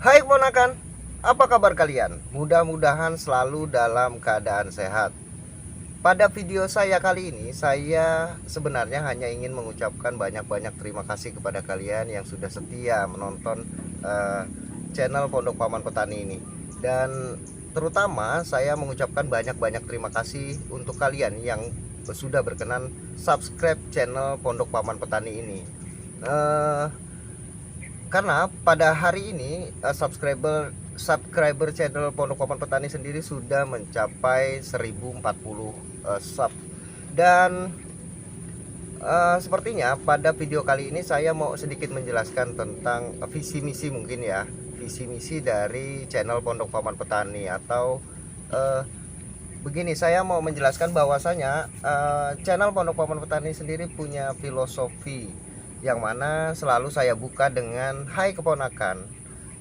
Hai keponakan, apa kabar kalian? Mudah-mudahan selalu dalam keadaan sehat. Pada video saya kali ini, saya sebenarnya hanya ingin mengucapkan banyak-banyak terima kasih kepada kalian yang sudah setia menonton eh, channel Pondok Paman Petani ini. Dan terutama saya mengucapkan banyak-banyak terima kasih untuk kalian yang sudah berkenan subscribe channel Pondok Paman Petani ini. Eh, karena pada hari ini subscriber channel Pondok Papan Petani sendiri sudah mencapai 1040 sub. Dan sepertinya pada video kali ini saya mau sedikit menjelaskan tentang visi misi, mungkin ya, visi misi dari channel Pondok Papan Petani. Atau begini, saya mau menjelaskan bahwasanya channel Pondok Papan Petani sendiri punya filosofi yang mana selalu saya buka dengan hai keponakan.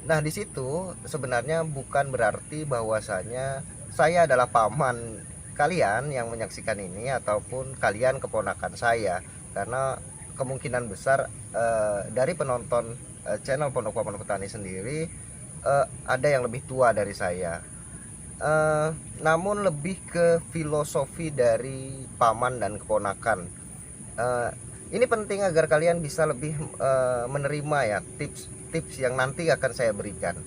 Nah, di situ sebenarnya bukan berarti bahwasanya saya adalah paman kalian yang menyaksikan ini ataupun kalian keponakan saya, karena kemungkinan besar dari penonton channel Pondok Papan Petani sendiri ada yang lebih tua dari saya. Namun lebih ke filosofi dari paman dan keponakan. Ini penting agar kalian bisa lebih menerima ya tips-tips yang nanti akan saya berikan.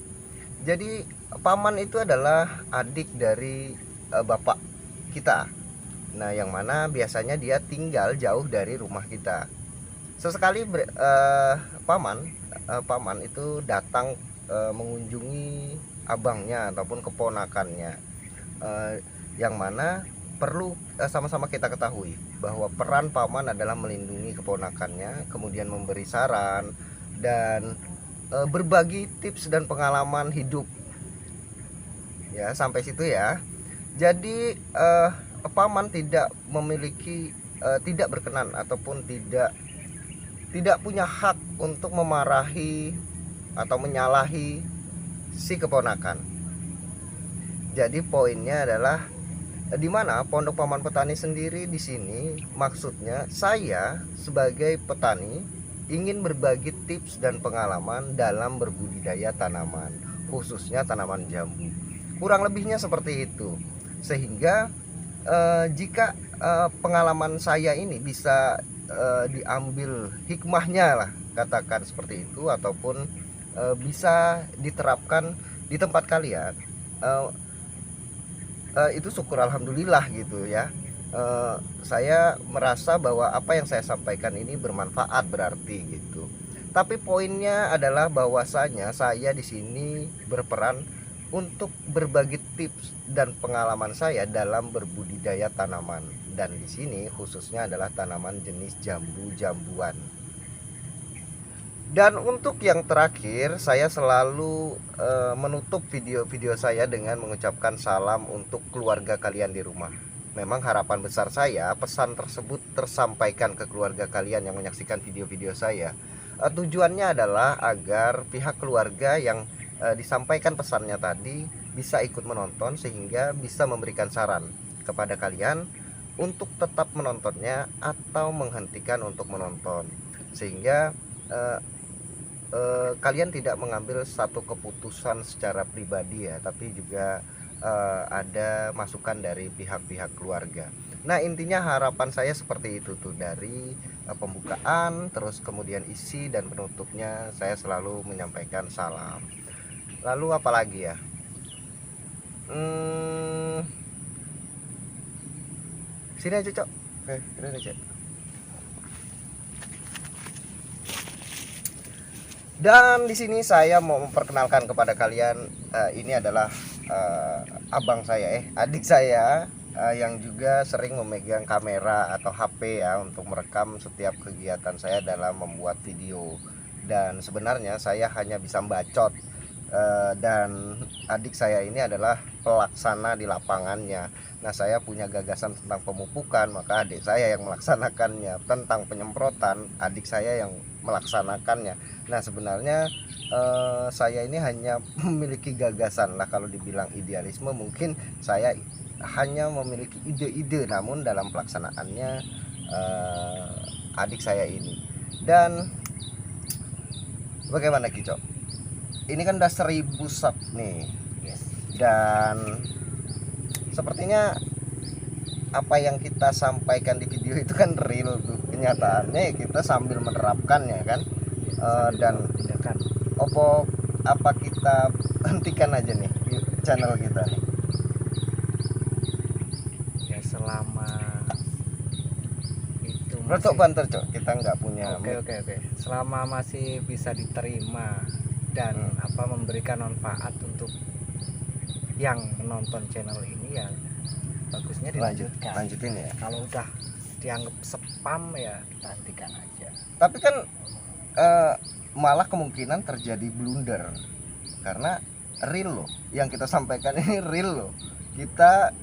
Jadi paman itu adalah adik dari bapak kita. Nah, yang mana biasanya dia tinggal jauh dari rumah kita. Sesekali paman itu datang mengunjungi abangnya ataupun keponakannya, yang mana perlu sama-sama kita ketahui bahwa peran paman adalah melindungi keponakannya, kemudian memberi saran dan berbagi tips dan pengalaman hidup. Ya, sampai situ ya. Jadi paman tidak memiliki tidak berkenan ataupun tidak punya hak untuk memarahi atau menyalahi si keponakan. Jadi poinnya adalah di mana Pondok Paman Petani sendiri di sini maksudnya saya sebagai petani ingin berbagi tips dan pengalaman dalam berbudidaya tanaman, khususnya tanaman jambu. Kurang lebihnya seperti itu. Sehingga jika pengalaman saya ini bisa diambil hikmahnya lah, katakan seperti itu, ataupun bisa diterapkan di tempat kalian, itu syukur alhamdulillah gitu ya. Saya merasa bahwa apa yang saya sampaikan ini bermanfaat berarti gitu. Tapi poinnya adalah bahwasanya saya di sini berperan untuk berbagi tips dan pengalaman saya dalam berbudidaya tanaman, dan di sini khususnya adalah tanaman jenis jambu-jambuan. Dan untuk yang terakhir, saya selalu menutup video-video saya dengan mengucapkan salam untuk keluarga kalian di rumah. Memang harapan besar saya pesan tersebut tersampaikan ke keluarga kalian yang menyaksikan video-video saya. Tujuannya adalah agar pihak keluarga yang disampaikan pesannya tadi bisa ikut menonton, sehingga bisa memberikan saran kepada kalian untuk tetap menontonnya atau menghentikan untuk menonton, sehingga kalian tidak mengambil satu keputusan secara pribadi ya, tapi juga ada masukan dari pihak-pihak keluarga. Nah, intinya harapan saya seperti itu tuh, dari pembukaan terus kemudian isi dan penutupnya saya selalu menyampaikan salam. Lalu apalagi ya, sini aja cok. Oke, ini aja. Dan di sini saya mau memperkenalkan kepada kalian, ini adalah abang saya, adik saya, yang juga sering memegang kamera atau HP ya untuk merekam setiap kegiatan saya dalam membuat video. Dan sebenarnya saya hanya bisa bacot, dan adik saya ini adalah pelaksana di lapangannya. Nah, saya punya gagasan tentang pemupukan, maka adik saya yang melaksanakannya. Tentang penyemprotan, adik saya yang melaksanakannya. Nah, sebenarnya saya ini hanya memiliki gagasan lah. Kalau dibilang idealisme, mungkin saya hanya memiliki ide-ide, namun dalam pelaksanaannya adik saya ini. Dan bagaimana Kicok? ini kan udah 1000 sub nih. Yes. Dan sepertinya apa yang kita sampaikan di video itu kan real tuh, kenyataannya kita sambil menerapkannya kan. Dan tindakan. apa kita hentikan aja nih channel kita nih Ya selama itu Rotok banter cok, kita nggak punya oke. Selama masih bisa diterima dan memberikan manfaat untuk yang menonton channel ini, ya bagusnya dilanjutkan. Lanjutin ya. Kalau udah dianggap spam ya kita hentikan aja. Tapi kan malah kemungkinan terjadi blunder karena real loh yang kita sampaikan ini, real loh. Kita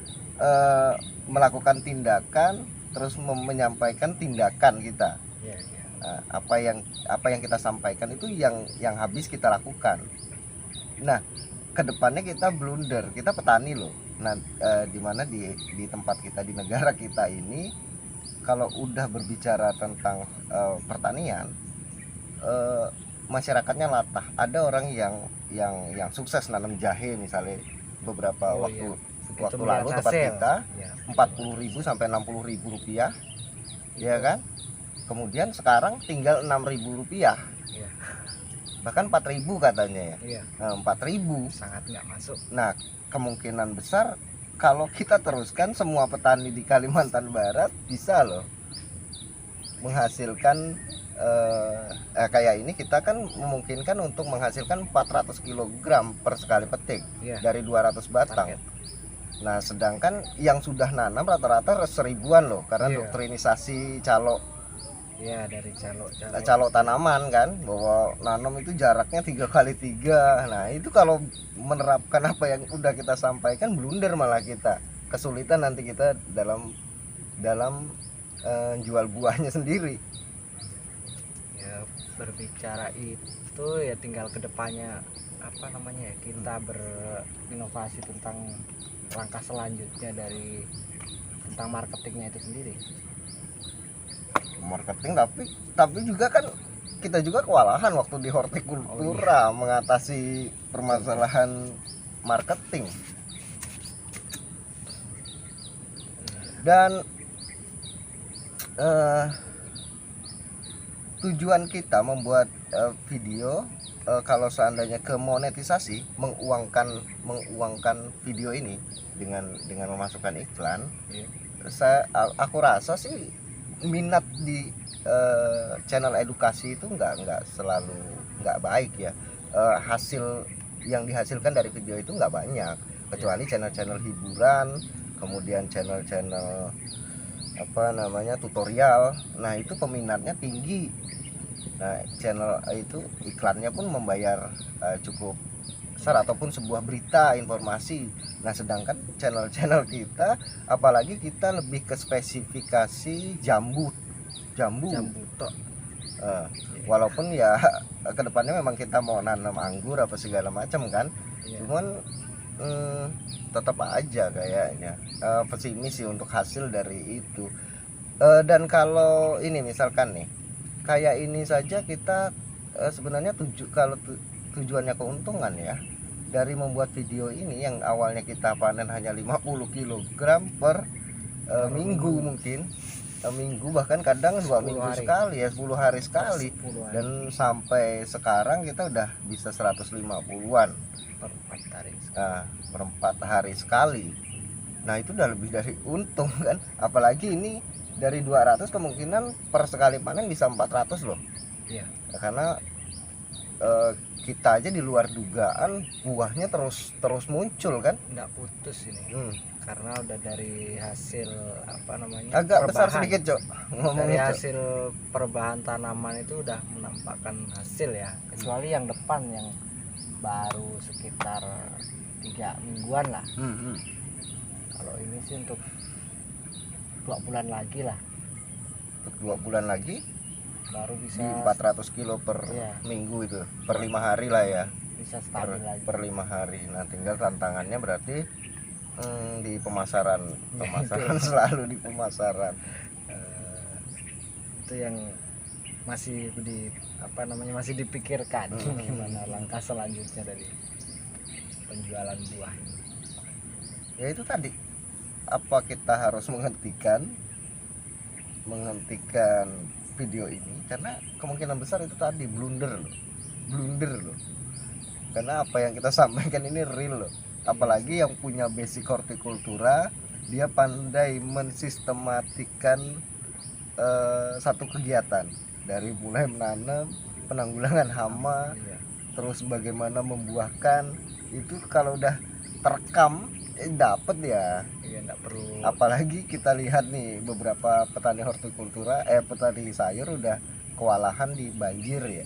melakukan tindakan terus menyampaikan tindakan kita. Apa yang kita sampaikan itu yang habis kita lakukan. Nah, kedepannya kita blunder, kita petani loh. Nah, dimana di tempat kita, di negara kita ini, kalau udah berbicara tentang pertanian, masyarakatnya latah. Ada orang yang sukses nanam jahe misalnya beberapa waktu lalu tempat kita 40.000 sampai 60.000 rupiah, ya kan? Kemudian sekarang tinggal 6.000 rupiah, bahkan 4.000 katanya ya. 4.000 sangat nggak masuk. Nah, kemungkinan besar kalau kita teruskan, semua petani di Kalimantan Barat bisa loh menghasilkan kayak ini. Kita kan memungkinkan untuk menghasilkan 400 kg per sekali petik dari 200 batang. Nah, sedangkan yang sudah nanam rata-rata 1000-an loh, karena doktrinisasi calo. Dari calo tanaman kan, bahwa nanam itu jaraknya 3x3. Nah, itu kalau menerapkan apa yang udah kita sampaikan, blunder malah kita. Kesulitan nanti kita dalam jual buahnya sendiri. Ya, berbicara itu ya tinggal kedepannya kita berinovasi tentang langkah selanjutnya dari tentang marketingnya itu sendiri. Marketing, tapi juga kan kita juga kewalahan waktu di hortikultura mengatasi permasalahan marketing. Dan tujuan kita membuat video, kalau seandainya ke monetisasi, menguangkan video ini dengan memasukkan iklan, aku rasa sih minat di channel edukasi itu nggak selalu nggak baik ya. Hasil yang dihasilkan dari video itu nggak banyak, kecuali channel-channel hiburan, kemudian channel-channel tutorial. Nah, itu peminatnya tinggi. Nah, channel itu iklannya pun membayar cukup besar, ataupun sebuah berita informasi. Nah, sedangkan channel-channel kita, apalagi kita lebih ke spesifikasi jambu tok. Walaupun ya kedepannya memang kita mau nanam anggur apa segala macam kan, cuman tetap aja kayaknya pesimis sih untuk hasil dari itu. Dan kalau ini misalkan nih kayak ini saja, kita sebenarnya tujuannya keuntungan ya dari membuat video ini, yang awalnya kita panen hanya 50 kg per minggu, mungkin minggu, bahkan kadang 2 minggu sekali ya, 10 hari sekali, dan sampai sekarang kita udah bisa 150-an per 4 hari sekali. Nah, itu udah lebih dari untung kan, apalagi ini dari 200 kemungkinan per sekali panen bisa 400 loh. Karena kita aja di luar dugaan buahnya terus muncul kan, nggak putus ini. Karena udah dari hasil agak besar sedikit cok dari hasil perubahan tanaman itu udah menampakkan hasil ya, kecuali yang depan yang baru sekitar 3 mingguan lah. Kalau ini sih untuk 2 bulan lagi lah, untuk 2 bulan lagi baru bisa 400 kilo per minggu, itu per 5 hari lah ya, bisa stabil lagi per 5 hari. Nah, tinggal tantangannya berarti di pemasaran selalu di pemasaran. Itu yang masih masih dipikirkan gimana langkah selanjutnya dari penjualan buah ini. Ya itu tadi, apa kita harus menghentikan video ini karena kemungkinan besar itu tadi blunder loh. Karena apa yang kita sampaikan ini real loh. Apalagi yang punya basic hortikultura, dia pandai mensistematikan satu kegiatan dari mulai menanam, penanggulangan hama, Iya. terus bagaimana membuahkan. Itu kalau udah terekam dapat ya. Iya, enggak perlu. Apalagi kita lihat nih beberapa petani hortikultura, petani sayur udah kewalahan di banjir ya,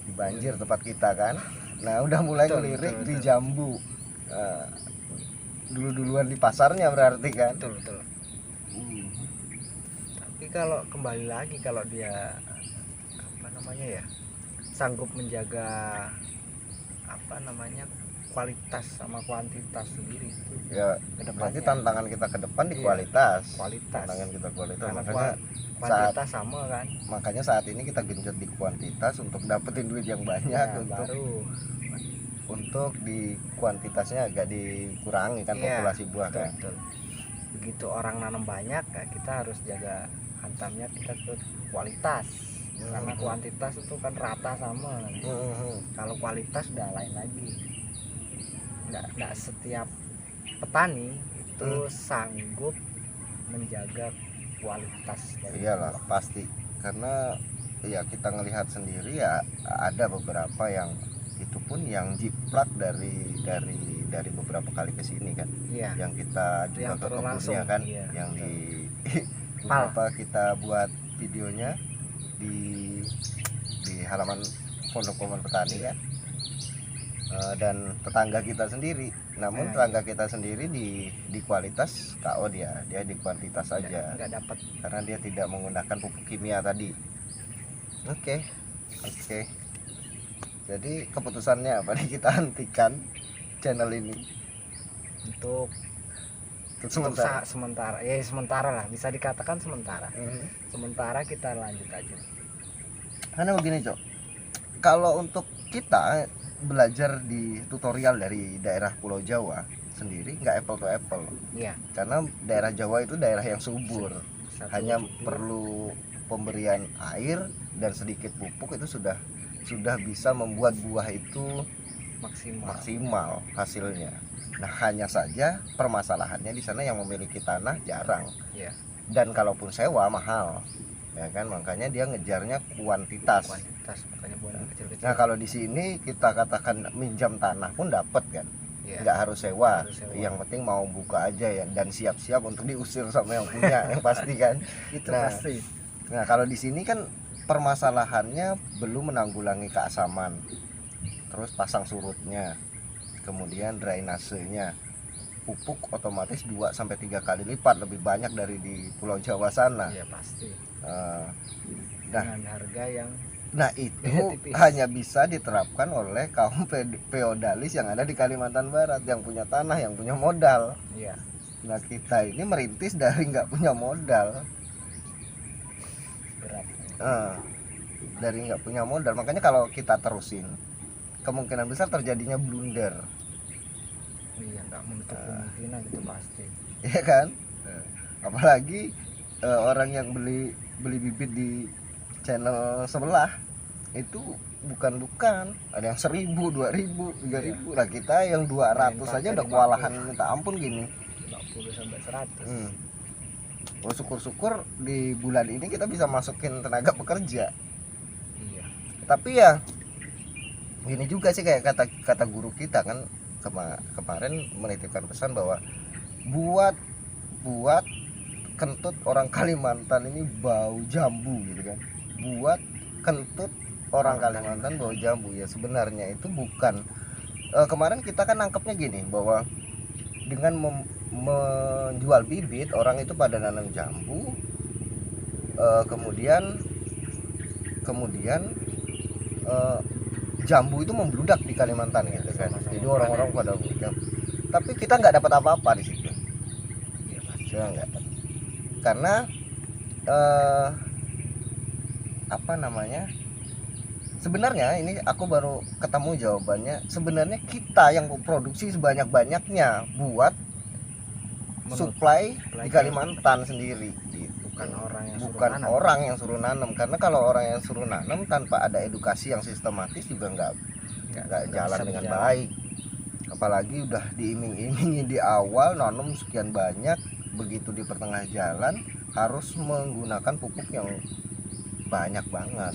di banjir tempat kita kan. Nah udah mulai ngelirik di jambu, duluan di pasarnya berarti kan. Betul. Tapi kalau kembali lagi, kalau dia sanggup menjaga kualitas sama kuantitas sendiri itu Ya berarti tantangan kita ke depan di kualitas. Tantangan kita kualitas. Karena Makanya kuantitas sama kan. makanya saat ini kita genjot di kuantitas untuk dapetin duit yang banyak, untuk di kuantitasnya agak dikurangi kan, populasi buah kan. Betul. Begitu orang nanam banyak ya, kita harus jaga hantamnya kita ke kualitas. Karena kuantitas itu kan rata sama. Kalau kualitas udah lain lagi. Nggak setiap petani itu sanggup menjaga kualitas dari iyalah pasti, karena ya kita ngelihat sendiri ya ada beberapa yang itu pun yang jiplak dari beberapa kali ke sini kan. Iya. Yang kita juga ke kebunnya kan, yang di beberapa kita buat videonya di halaman Pondok Poman Petani kan. Dan tetangga kita sendiri, namun tetangga kita sendiri di kualitas KO, dia di kuantitas saja, nggak dapat karena dia tidak menggunakan pupuk kimia tadi. Oke. Jadi keputusannya apa nih, kita hentikan channel ini untuk sementara lah, bisa dikatakan sementara. Sementara kita lanjut aja. Karena begini Cok, kalau untuk kita belajar di tutorial dari daerah Pulau Jawa sendiri nggak apple to apple. Iya. Karena daerah Jawa itu daerah yang subur, hanya perlu pemberian air dan sedikit pupuk itu sudah bisa membuat buah itu maksimal hasilnya. Nah hanya saja permasalahannya di sana yang memiliki tanah jarang. Iya. Dan kalaupun sewa mahal, ya kan, makanya dia ngejarnya kuantitas. Makanya buahnya kecil-kecil. Nah kalau di sini kita katakan minjam tanah pun dapat kan, nggak harus sewa. Yang penting mau buka aja ya, dan siap-siap untuk diusir sama yang punya yang pasti kan. Itu pasti. Nah kalau di sini kan permasalahannya belum menanggulangi keasaman, terus pasang surutnya, kemudian drainasenya, pupuk otomatis 2-3 kali lipat lebih banyak dari di Pulau Jawa sana. Iya pasti. Dengan harga yang itu hanya bisa diterapkan oleh kaum feodalis yang ada di Kalimantan Barat, yang punya tanah, yang punya modal. Iya. Nah kita ini merintis dari nggak punya modal. Berat. Dari nggak punya modal, makanya kalau kita terusin kemungkinan besar terjadinya blunder. Iya, nggak menutup kemungkinan itu pasti. Iya kan? Apalagi orang yang beli bibit di channel sebelah itu bukan ada yang 1.000, 2.000, 3.000. Nah kita yang 200 saja udah kewalahan minta ampun gini. 50 sampai 100. Oh, syukur-syukur di bulan ini kita bisa masukin tenaga pekerja. Iya. Tapi ya gini juga sih, kayak kata guru kita kan kemarin menitipkan pesan bahwa buat kentut orang Kalimantan ini bau jambu gitu kan. Buat kentut orang Kalimantan bau jambu, ya sebenarnya itu bukan. Kemarin kita kan nangkepnya gini, bahwa dengan menjual bibit orang itu pada nanam jambu, kemudian jambu itu membludak di Kalimantan gitu kan. Jadi orang-orang pada jambu, tapi kita nggak dapat apa-apa di situ. Saya nggak dapat, karena apa namanya, sebenarnya ini aku baru ketemu jawabannya. Sebenarnya kita yang produksi sebanyak-banyaknya buat supply di Kalimantan sendiri gitu. bukan Orang yang suruh nanam. Karena kalau orang yang suruh nanam tanpa ada edukasi yang sistematis juga nggak jalan dengan baik. Apalagi udah diiming-imingi di awal nanam sekian banyak, begitu di pertengah jalan harus menggunakan pupuk yang banyak banget,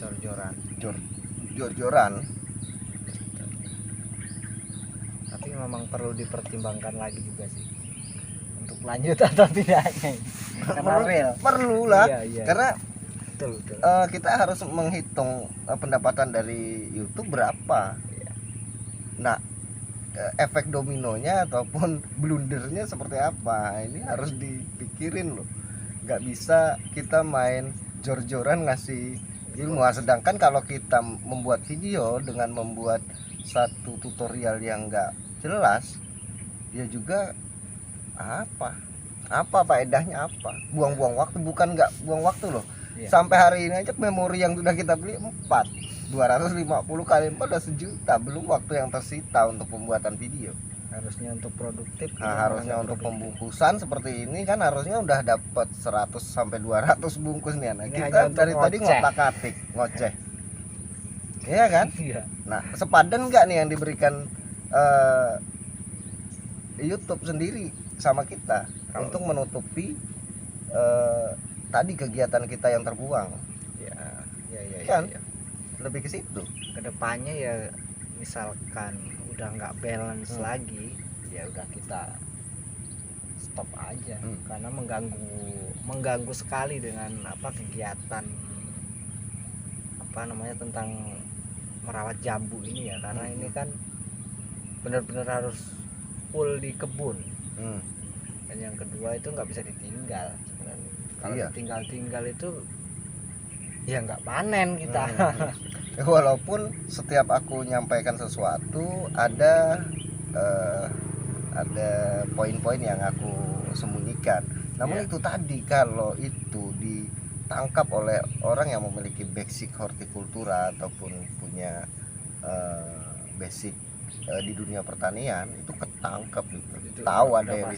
jor-joran. Tapi memang perlu dipertimbangkan lagi juga sih untuk lanjut atau tidaknya. Karena real perlu lah. Iya. Karena betul. kita harus menghitung pendapatan dari YouTube berapa. Iya. Nah, efek dominonya ataupun blundernya seperti apa, ini harus dipikirin loh. Nggak bisa kita main jor-joran ngasih ilmu. Sedangkan kalau kita membuat video dengan membuat satu tutorial yang nggak jelas, ya juga apa faedahnya, apa buang-buang waktu. Bukan nggak buang waktu loh. Iya. Sampai hari ini aja memori yang sudah kita beli 250 kali 4 udah 1 juta, belum waktu yang tersita untuk pembuatan video. Harusnya untuk produktif. Harusnya untuk pembungkusan seperti ini kan harusnya udah dapat 100 sampai 200 bungkus nih anak. Kita dari tadi ngotak-atik, ngoceh. Iya kan? Iya. Nah, sepadan nggak nih yang diberikan YouTube sendiri sama kita untuk menutupi tadi kegiatan kita yang terbuang? Ya. Kan? Lebih ke situ. Kedepannya ya misalkan udah nggak balance lagi, ya udah kita stop aja. Karena mengganggu sekali dengan kegiatan tentang merawat jambu ini ya. Karena ini kan benar-benar harus full di kebun. Dan yang kedua itu nggak bisa ditinggal sebenarnya. Kalau ditinggal itu ya nggak panen kita. Walaupun setiap aku nyampaikan sesuatu ada poin-poin yang aku sembunyikan. Namun itu tadi, kalau itu ditangkap oleh orang yang memiliki basic hortikultura ataupun punya basic di dunia pertanian, itu ketangkap gitu. Tahu ada yang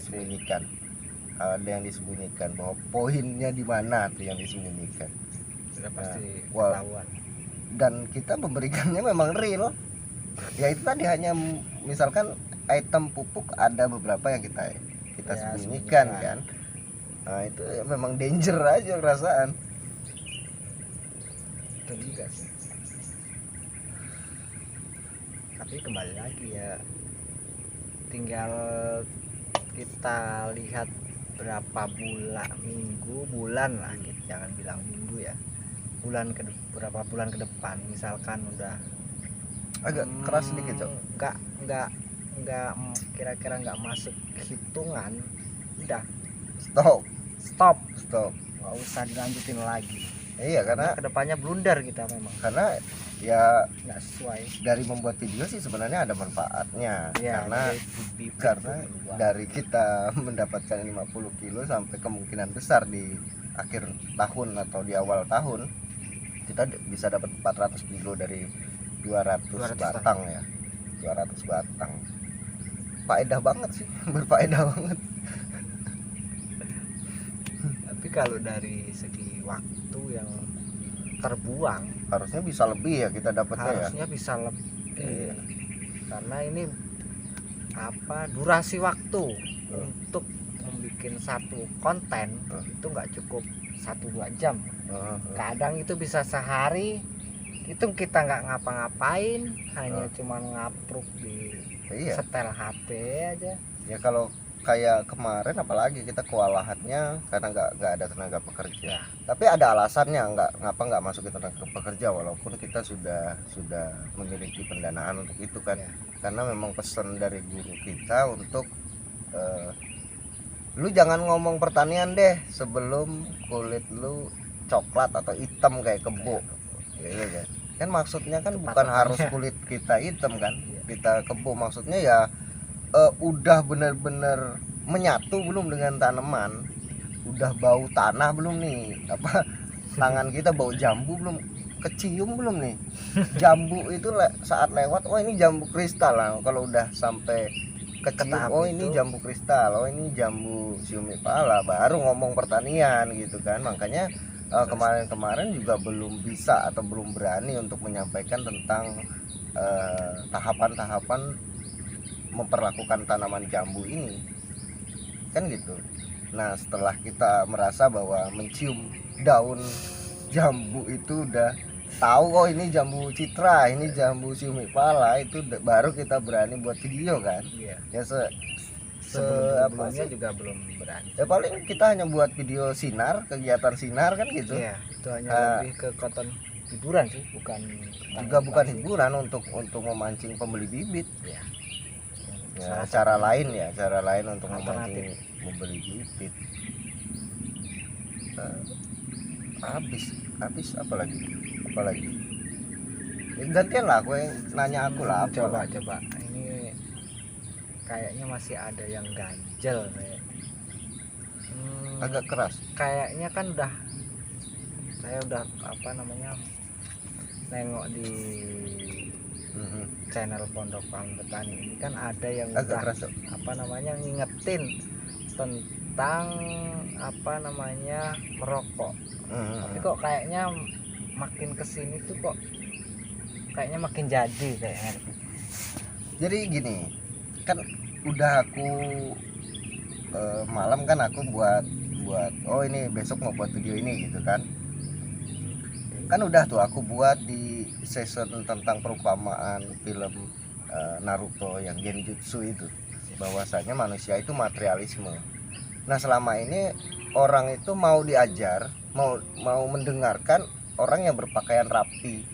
disembunyikan, bahwa poinnya di mana tuh yang disembunyikan. Sudah pasti ketahuan. Dan kita memberikannya memang real. Ya itu tadi, hanya misalkan item pupuk ada beberapa yang kita sembunyikan kan. Nah itu ya memang danger aja perasaan. Itu juga sih. Tapi kembali lagi ya, tinggal kita lihat berapa bulan lah, jangan bilang minggu ya, berapa bulan ke depan. Misalkan udah agak keras sedikit, Cok. Enggak kira-kira nggak masuk hitungan, udah stop, nggak usah dilanjutin lagi. Iya, karena kedepannya blunder kita memang. Karena ya nggak sesuai. Dari membuat video sih sebenarnya ada manfaatnya ya, karena dari kita mendapatkan 50 kilo sampai kemungkinan besar di akhir tahun atau di awal tahun kita bisa dapat 400 kilo dari 200 batang ya, 200 batang. Faedah banget sih, berfaedah banget. Tapi kalau dari segi waktu yang terbuang, harusnya bisa lebih ya kita dapatnya. Harusnya bisa lebih. Karena ini durasi waktu untuk membuat satu konten itu nggak cukup 1-2 jam. Kadang itu bisa sehari. Itu kita nggak ngapa-ngapain, hanya cuma ngapruk di setel HP aja. Ya kalau kayak kemarin apalagi kita kewalahannya karena nggak ada tenaga pekerja. Tapi ada alasannya ngapa nggak masukin tenaga pekerja walaupun kita sudah memiliki pendanaan untuk itu kan. Karena memang pesan dari guru kita untuk lu jangan ngomong pertanian deh sebelum kulit lu coklat atau hitam kayak kebo. Gitu kan. Kan maksudnya kan bukan harus kulit kita hitam kan. Kita kebo maksudnya ya udah bener-bener menyatu belum dengan tanaman, udah bau tanah belum nih, tangan kita bau jambu belum, kecium belum nih jambu itu saat lewat, oh ini jambu kristal lah. Kalau udah sampai kecium, tahap oh itu. ini jambu kristal, oh ini jambu siumi pala, baru ngomong pertanian gitu kan. Makanya kemarin-kemarin juga belum bisa atau belum berani untuk menyampaikan tentang tahapan-tahapan memperlakukan tanaman jambu ini kan gitu. Nah setelah kita merasa bahwa mencium daun jambu itu udah tahu, oh ini jambu citra, ini jambu siumi pala, itu baru kita berani buat video kan. Iya. Ya Sebelumnya juga belum berani. ya paling kita hanya buat video sinar, kegiatan sinar kan gitu. Iya, itu hanya lebih ke konten hiburan sih, bukan Juga bukan hiburan untuk memancing pembeli bibit. Iya. Ya, cara lain untuk Alternatif. memancing membeli bibit. Habis apa lagi gantian lah, aku yang nanya aku lah. Coba ini kayaknya masih ada yang ganjel kayak. Agak keras Kayaknya kan saya udah nengok di channel Pondok Pang Petani ini kan ada yang agak udah keras ngingetin tentang merokok. Tapi kok kayaknya makin kesini tuh kok kayaknya makin jadi kayaknya. Jadi gini kan, udah aku malam kan aku buat oh ini besok mau buat video ini gitu kan udah tuh aku buat di season tentang perumpamaan film Naruto yang Genjutsu itu, bahwasanya manusia itu materialisme. Nah selama ini orang itu mau diajar, mau mendengarkan orang yang berpakaian rapi,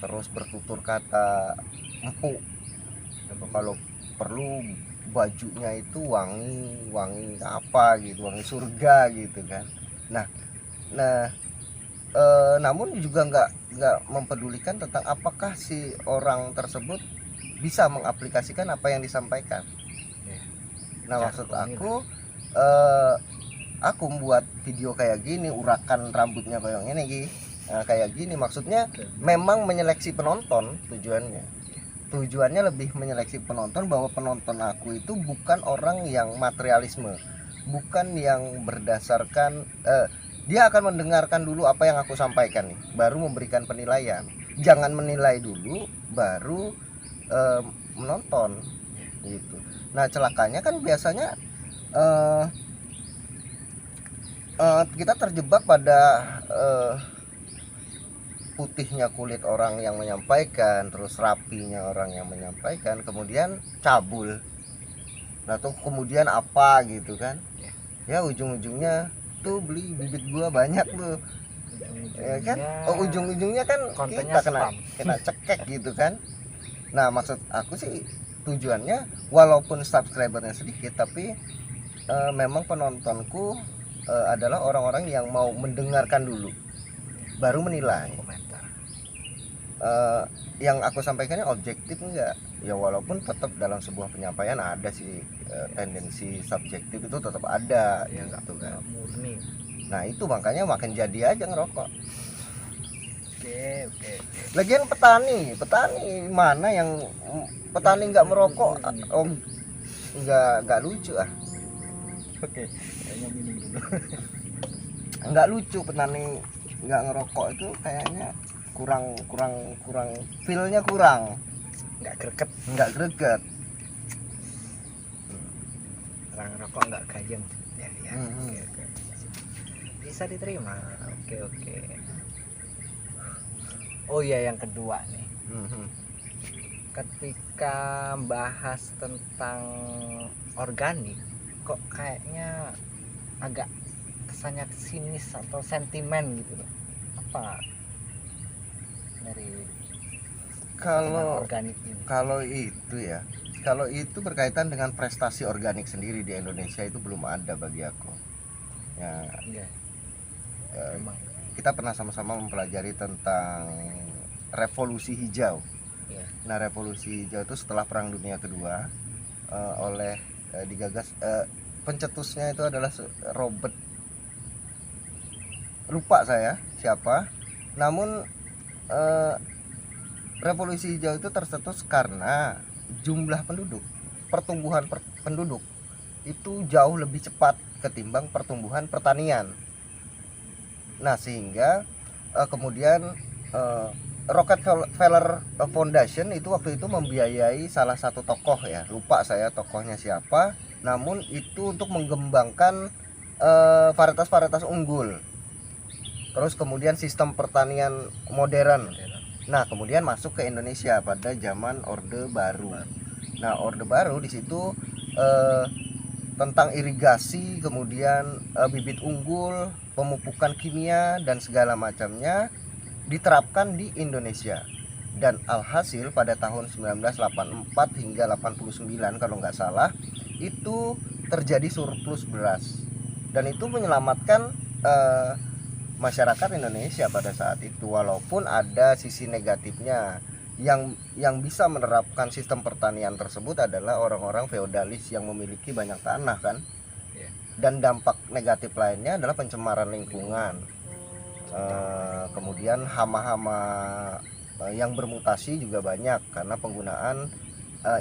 terus bertutur kata empuk, kalau perlu bajunya itu wangi apa gitu, wangi surga gitu kan. Nah namun juga nggak mempedulikan tentang apakah si orang tersebut bisa mengaplikasikan apa yang disampaikan. Nah maksud aku membuat video kayak gini, urakan rambutnya kayak gini kayak gini, maksudnya memang menyeleksi penonton. Tujuannya lebih menyeleksi penonton, bahwa penonton aku itu bukan orang yang materialisme, bukan yang berdasarkan dia akan mendengarkan dulu apa yang aku sampaikan nih, baru memberikan penilaian. Jangan menilai dulu baru menonton gitu. Nah celakanya kan biasanya kita terjebak pada putihnya kulit orang yang menyampaikan, terus rapinya orang yang menyampaikan, kemudian cabul. Nah tuh kemudian apa gitu kan, ya ujung-ujungnya tuh beli bibit gua banyak tuh ya kan. Ujung-ujungnya kan kita kena cekek gitu kan. Nah maksud aku sih tujuannya walaupun subscribernya sedikit, tapi memang penontonku adalah orang-orang yang mau mendengarkan dulu baru menilai. Yang aku sampaikannya objektif enggak ya, walaupun tetap dalam sebuah penyampaian ada sih tendensi subjektif, itu tetap ada ya gitu kan, murni. Nah itu makanya makin jadi aja ngerokok. Oke. Lagian petani mana yang petani nggak merokok? Nggak lucu ah. Oke, kayaknya minum dulu. Nggak lucu petani nggak ngerokok itu, kayaknya kurang feel-nya kurang, nggak greget. Orang rokok nggak gayeng ya. Oke. Bisa diterima. Oke. Oh iya, yang kedua nih, ketika bahas tentang organik kok kayaknya agak kesannya sinis atau sentimen gitu loh. Apa dari organik ini? Kalau itu berkaitan dengan prestasi organik sendiri di Indonesia, itu belum ada bagi aku ya. Kita pernah sama-sama mempelajari tentang revolusi hijau. Nah revolusi hijau itu setelah Perang Dunia Kedua, digagas, pencetusnya itu adalah Robert, lupa saya siapa, Namun eh, revolusi hijau itu tercetus karena jumlah penduduk, pertumbuhan penduduk itu jauh lebih cepat ketimbang pertumbuhan pertanian. Nah, sehingga kemudian eh, Rockefeller Foundation itu waktu itu membiayai salah satu tokoh, ya lupa saya tokohnya siapa, namun itu untuk mengembangkan varietas-varietas unggul, terus kemudian sistem pertanian modern. Nah, kemudian masuk ke Indonesia pada zaman Orde Baru. Nah, Orde Baru di situ eh, tentang irigasi, kemudian bibit unggul, pemupukan kimia dan segala macamnya diterapkan di Indonesia. Dan alhasil pada tahun 1984 hingga 89 kalau nggak salah itu terjadi surplus beras, dan itu menyelamatkan masyarakat Indonesia pada saat itu. Walaupun ada sisi negatifnya, yang bisa menerapkan sistem pertanian tersebut adalah orang-orang feodalis yang memiliki banyak tanah kan. Dan dampak negatif lainnya adalah pencemaran lingkungan, kemudian hama-hama yang bermutasi juga banyak karena penggunaan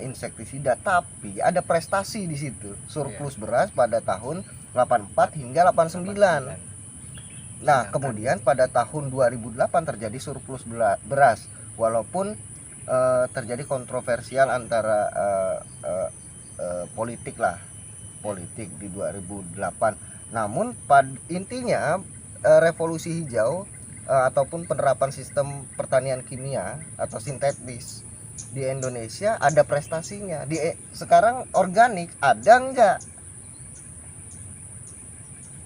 insektisida. Tapi ada prestasi di situ, surplus beras pada tahun 84 hingga 89. Nah, kemudian pada tahun 2008 terjadi surplus beras, walaupun terjadi kontroversial antara politik di 2008. Namun intinya revolusi hijau ataupun penerapan sistem pertanian kimia atau sintetis di Indonesia ada prestasinya. Sekarang organik ada enggak?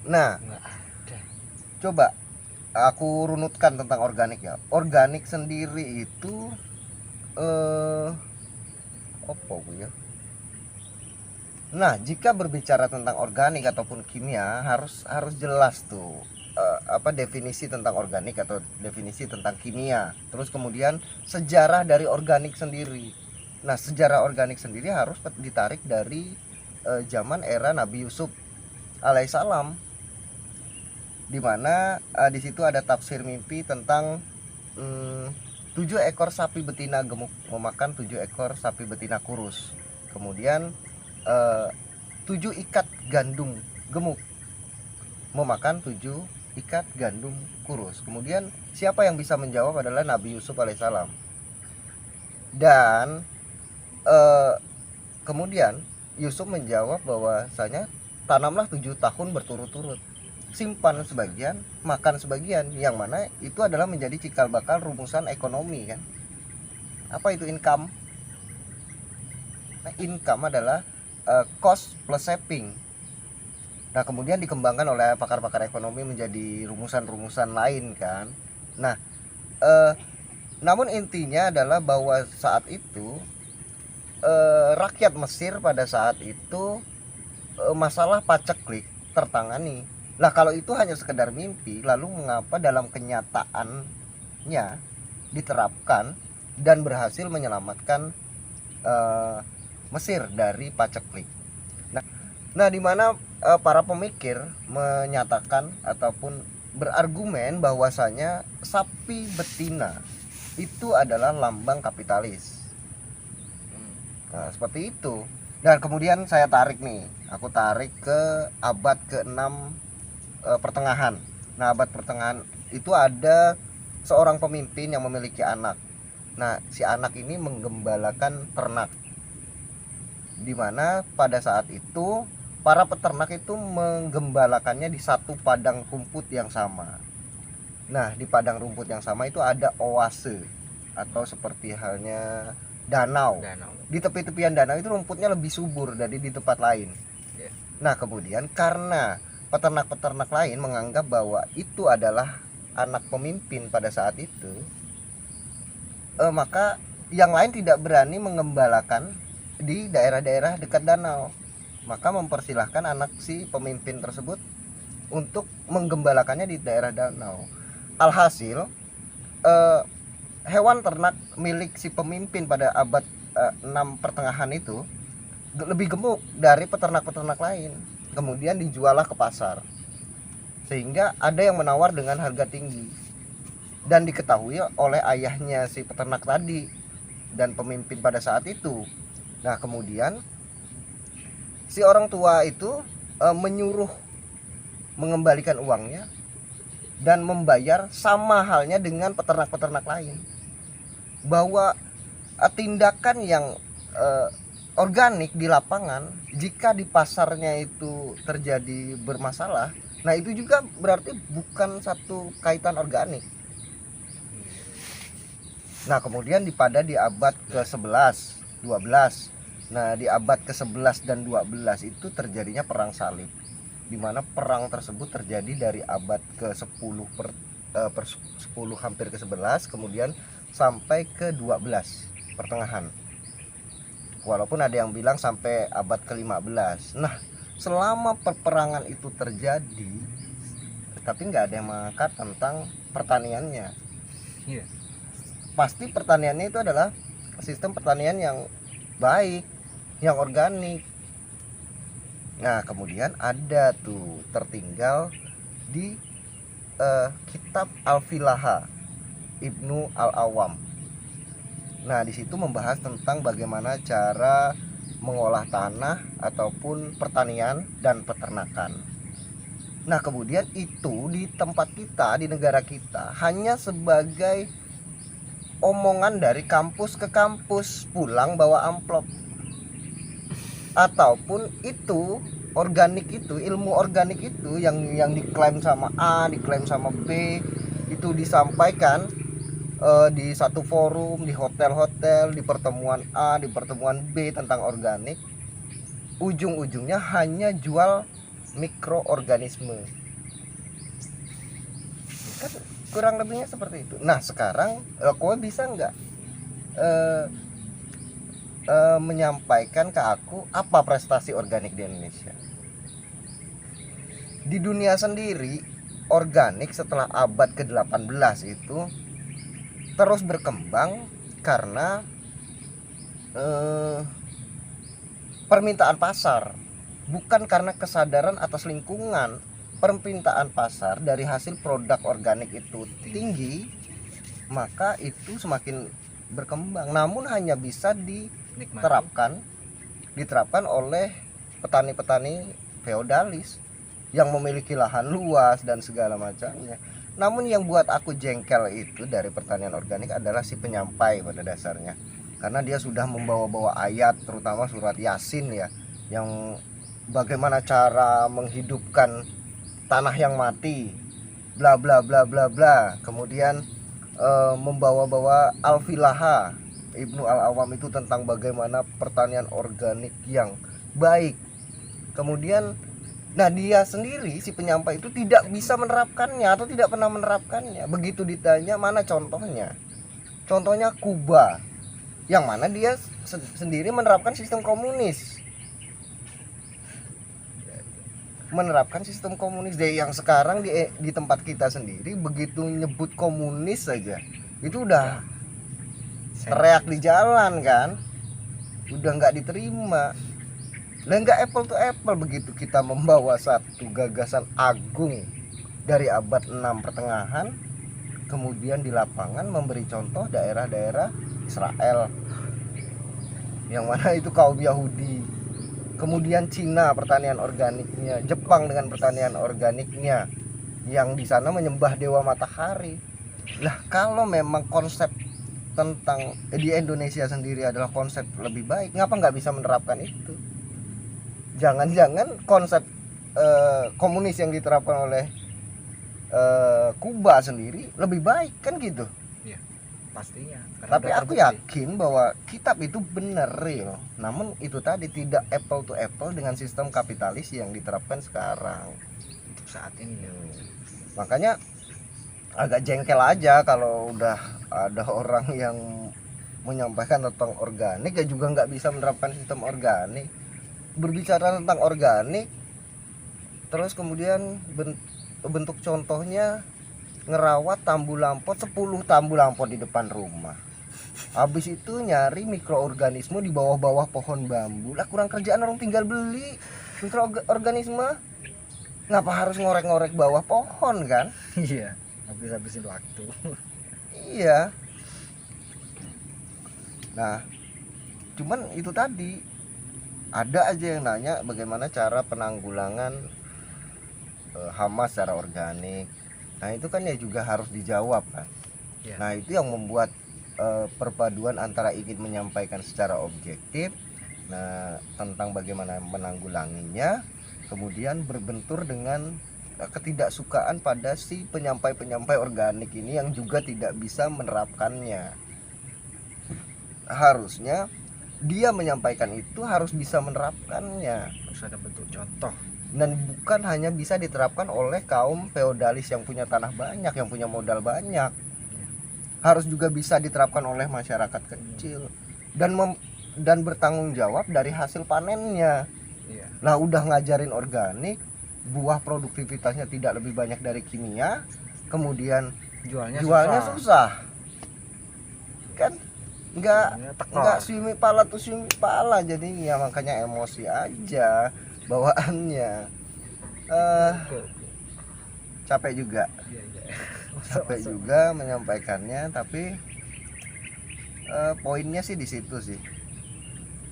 Nah, coba aku runutkan tentang organik ya. Organik sendiri itu apa ya? Nah, jika berbicara tentang organik ataupun kimia harus jelas tuh definisi tentang organik atau definisi tentang kimia. Terus kemudian sejarah dari organik sendiri. Nah, sejarah organik sendiri harus ditarik dari zaman era Nabi Yusuf alaihissalam, di mana di situ ada tafsir mimpi tentang 7 ekor sapi betina gemuk memakan 7 ekor sapi betina kurus. Kemudian 7 ikat gandum gemuk memakan 7 ikat gandum kurus. Kemudian siapa yang bisa menjawab adalah Nabi Yusuf alaihissalam. Dan kemudian Yusuf menjawab bahwasanya tanamlah 7 tahun berturut-turut, simpan sebagian, makan sebagian, yang mana itu adalah menjadi cikal bakal rumusan ekonomi kan. Apa itu income? Nah, income adalah cost plus saving. Nah, kemudian dikembangkan oleh pakar-pakar ekonomi menjadi rumusan-rumusan lain kan. Nah, namun intinya adalah bahwa saat itu rakyat Mesir pada saat itu masalah paceklik tertangani. Lah, kalau itu hanya sekedar mimpi, lalu mengapa dalam kenyataannya diterapkan dan berhasil menyelamatkan Mesir dari paceklik? Nah, di mana para pemikir menyatakan ataupun berargumen bahwasanya sapi betina itu adalah lambang kapitalis. Nah, seperti itu. Dan kemudian aku tarik ke abad ke-6 pertengahan. Nah, abad pertengahan itu ada seorang pemimpin yang memiliki anak. Nah, si anak ini menggembalakan ternak, di mana pada saat itu para peternak itu menggembalakannya di satu padang rumput yang sama. Nah, di padang rumput yang sama itu ada oase atau seperti halnya danau. Di tepi-tepian danau itu rumputnya lebih subur dari di tempat lain. Nah, kemudian karena peternak-peternak lain menganggap bahwa itu adalah anak pemimpin pada saat itu, maka yang lain tidak berani mengembalakan di daerah-daerah dekat danau. Maka mempersilahkan anak si pemimpin tersebut untuk menggembalakannya di daerah danau. Alhasil hewan ternak milik si pemimpin pada abad 6 pertengahan itu lebih gemuk dari peternak-peternak lain. Kemudian dijuallah ke pasar, sehingga ada yang menawar dengan harga tinggi. dan diketahui oleh ayahnya si peternak tadi dan pemimpin pada saat itu. Nah kemudian si orang tua itu menyuruh mengembalikan uangnya dan membayar sama halnya dengan peternak-peternak lain, bahwa tindakan yang organik di lapangan jika di pasarnya itu terjadi bermasalah, nah itu juga berarti bukan satu kaitan organik. Nah kemudian di abad ke-11, 12. Nah di abad ke-11 dan 12 itu terjadinya perang salib, di mana perang tersebut terjadi dari abad ke-10 per 10 hampir ke-11, kemudian sampai ke-12 pertengahan. Walaupun ada yang bilang sampai abad ke-15. Nah, selama peperangan itu terjadi, tapi nggak ada yang mengangkat tentang pertaniannya. Iya. Pasti pertaniannya itu adalah sistem pertanian yang baik, yang organik. Nah, kemudian ada tuh tertinggal di kitab Al-Filaha Ibnu Al-Awam. Nah, di situ membahas tentang bagaimana cara mengolah tanah ataupun pertanian dan peternakan. Nah, kemudian itu di tempat kita, di negara kita, hanya sebagai omongan dari kampus ke kampus, pulang bawa amplop. Ataupun itu organik itu, ilmu organik itu yang diklaim sama A, diklaim sama B, itu disampaikan di satu forum, di hotel-hotel, di pertemuan A, di pertemuan B tentang organik, ujung-ujungnya hanya jual mikroorganisme. Kan kurang lebihnya seperti itu. Nah sekarang kowe bisa nggak menyampaikan ke aku apa prestasi organik di Indonesia? Di dunia sendiri, organik setelah abad ke-18 itu terus berkembang karena permintaan pasar, bukan karena kesadaran atas lingkungan. Permintaan pasar dari hasil produk organik itu tinggi, maka itu semakin berkembang. Namun hanya bisa diterapkan oleh petani-petani feodalis yang memiliki lahan luas dan segala macamnya. Namun yang buat aku jengkel itu dari pertanian organik adalah si penyampai pada dasarnya. Karena dia sudah membawa-bawa ayat, terutama surat Yasin ya, yang bagaimana cara menghidupkan tanah yang mati, bla bla bla bla bla. Kemudian membawa-bawa Al-Filaha Ibnu Al-Awam itu tentang bagaimana pertanian organik yang baik. Kemudian nah dia sendiri si penyampai itu tidak bisa menerapkannya atau tidak pernah menerapkannya. Begitu ditanya mana contohnya? Contohnya Kuba, yang mana dia sendiri menerapkan sistem komunis. Menerapkan sistem komunis deh, yang sekarang di tempat kita sendiri begitu nyebut komunis saja itu udah teriak di jalan kan, udah nggak diterima. Lah nggak apple to apple begitu kita membawa satu gagasan agung dari abad 6 pertengahan, kemudian di lapangan memberi contoh daerah-daerah Israel yang mana itu kaum Yahudi, kemudian Cina pertanian organiknya, Jepang dengan pertanian organiknya yang di sana menyembah dewa matahari. Lah kalau memang konsep tentang di Indonesia sendiri adalah konsep lebih baik, ngapa nggak bisa menerapkan itu? Jangan-jangan konsep komunis yang diterapkan oleh Kuba sendiri lebih baik kan gitu? Iya, pastinya. Tapi aku yakin bahwa kitab itu benar real. Namun itu tadi tidak apple to apple dengan sistem kapitalis yang diterapkan sekarang untuk saat ini. Makanya agak jengkel aja kalau udah ada orang yang menyampaikan tentang organik ya juga nggak bisa menerapkan sistem organik. Berbicara tentang organik terus kemudian bentuk contohnya ngerawat tambu lampot 10 tambu lampot di depan rumah, habis itu nyari mikroorganisme di bawah-bawah pohon bambu. Lah kurang kerjaan orang tinggal beli mikroorganisme, ngapa harus ngorek-ngorek bawah pohon kan? Iya, habis-habisin waktu. Iya. Nah, cuman itu tadi ada aja yang nanya bagaimana cara penanggulangan hama secara organik. Nah, itu kan ya juga harus dijawab kan. Ya. Nah, itu yang membuat perpaduan antara ingin menyampaikan secara objektif tentang bagaimana menanggulanginya, kemudian berbentur dengan ketidaksukaan pada si penyampai organik ini yang juga tidak bisa menerapkannya. Harusnya dia menyampaikan itu harus bisa menerapkannya, Harus ada bentuk contoh. dan bukan hanya bisa diterapkan oleh kaum feodalis yang punya tanah banyak, yang punya modal banyak. Harus juga bisa diterapkan oleh masyarakat kecil dan bertanggung jawab dari hasil panennya. Iya. Nah, udah ngajarin organik, buah produktivitasnya tidak lebih banyak dari kimia, kemudian jualnya susah. Kan nggak sumi pala tuh sumi pala, jadinya makanya emosi aja bawaannya. Capek juga. Capek juga menyampaikannya, tapi poinnya sih di situ sih.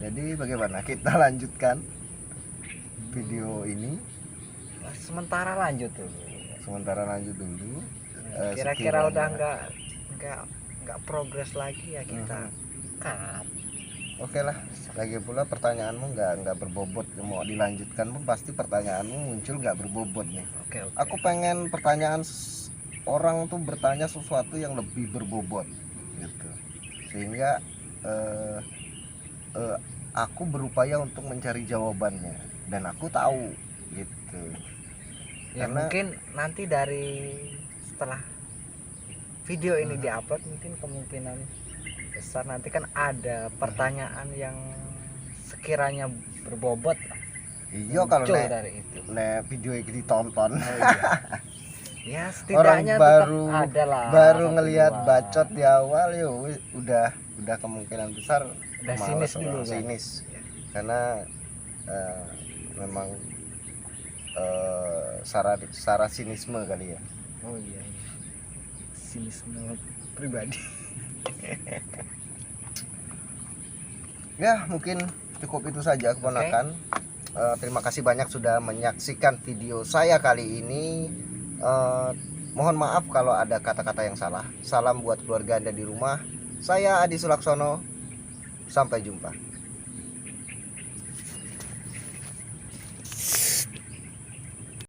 Jadi bagaimana kita lanjutkan video ini? Sementara lanjut dulu. Kira-kira udah nggak progres lagi ya kita cut. Oke lah. Lagi pula pertanyaanmu nggak berbobot. Mau dilanjutkan pun pasti pertanyaanmu muncul nggak berbobot nih. Oke. Aku pengen pertanyaan orang tuh bertanya sesuatu yang lebih berbobot gitu, sehingga aku berupaya untuk mencari jawabannya dan aku tahu gitu. Ya, Karena mungkin nanti dari setelah video ini diupload, mungkin kemungkinan besar nanti kan ada pertanyaan yang sekiranya berbobot lah. iya, kalau dari itu video ini ditonton. Ya setidaknya orang baru ngelihat dua. bacot di awal ya udah kemungkinan besar udah sinis dulu kan? Karena memang syarat sinisme kali ya. Oh iya, sinisme pribadi. Ya, mungkin cukup itu saja keponakan. Terima kasih banyak sudah menyaksikan video saya kali ini. Mohon maaf kalau ada kata-kata yang salah. Salam buat keluarga Anda di rumah. Saya Adi Sulaksono. Sampai jumpa.